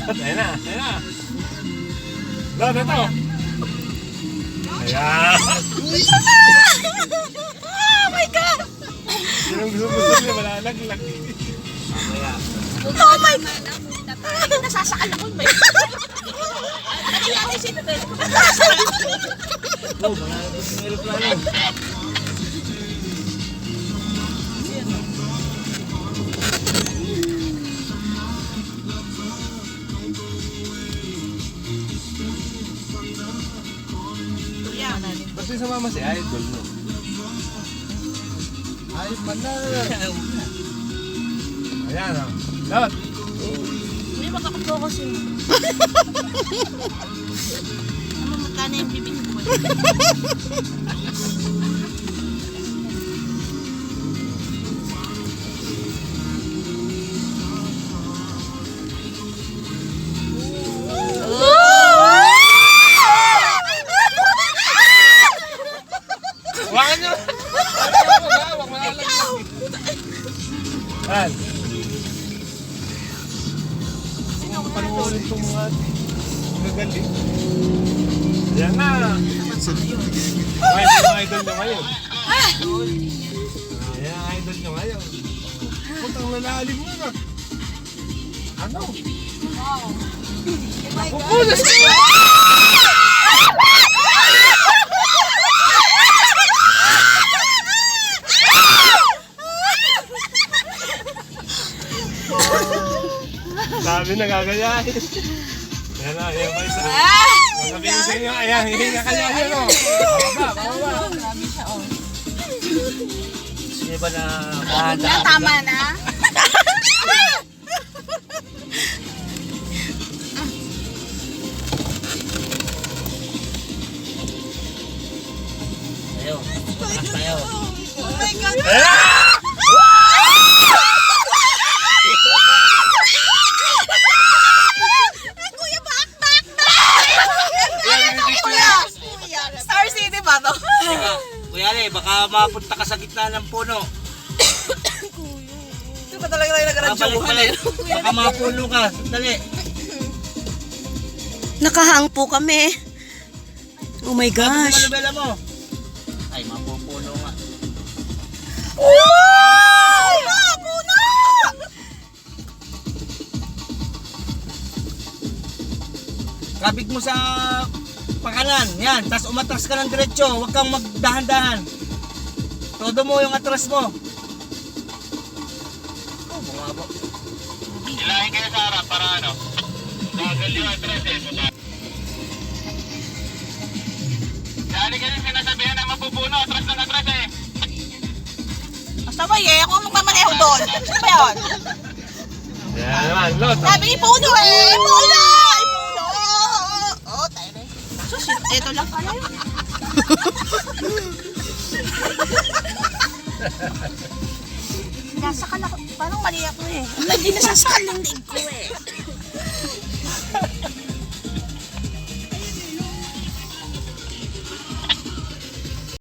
Ayan na, ayan na. Lot, ito. Ayan. Oh my God! Yung gusto niya, malalaglag. Oh my God! Nasasakal ako ba yun? Ano yung ate siya ito? Oh, malalaglag yung aeroplano. Ba't yung sumama si Idol mo? Ay, panal! Ayan o. Lot! Hindi makakapokos yun. Ano magkano yung bibig ko? Hawakan nyo! Huwag malalaglag. Ayan. Panuulin itong mga gagaling. Ayan na! Ayan ang idol nyo ngayon. Ayan ang idol nyo ngayon. Putang lalalim mo na. Ano? Pupunas ko! Sabi na gagayahin. Ayan na, ayan pa isa. Sabihin sa inyo, ayan, hihinga ka niya yun o. Bababa. Grabe siya, oh. Sige ba na Tama na. tayo? Takas tayo. Oh my God! Kuya, back! Kuya! Star City ba to? Teka, Kuya Ale, baka mapunta ka sa gitna ng puno. Ito ba talaga tayo Balik. Baka mapuno ka. Dali. Nakahang po kami. Oh my Sabi mo gosh. manubela mo. Ay, mapupuno nga. Kapit mo sa pakanan. Yan. Tapos umatras ka ng diretso. Huwag kang magdahan-dahan. Todo mo yung atras mo. Oh, bumaba. Ilahin kayo sa harap para ano? Bagal yung atras eh. Dali kasi sinasabihan na mapupuno. Atras ng atras eh. Basta ba eh, ako ang magmamaneho doon. Ano ba yun? Yan naman, Lot. Sabi ni Puno eh! Puno! Oh, tayo na. Sus, ito lang pala yun. Nasakal ako. Parang mali ako eh. Hindi nasasakal yung leg ko eh.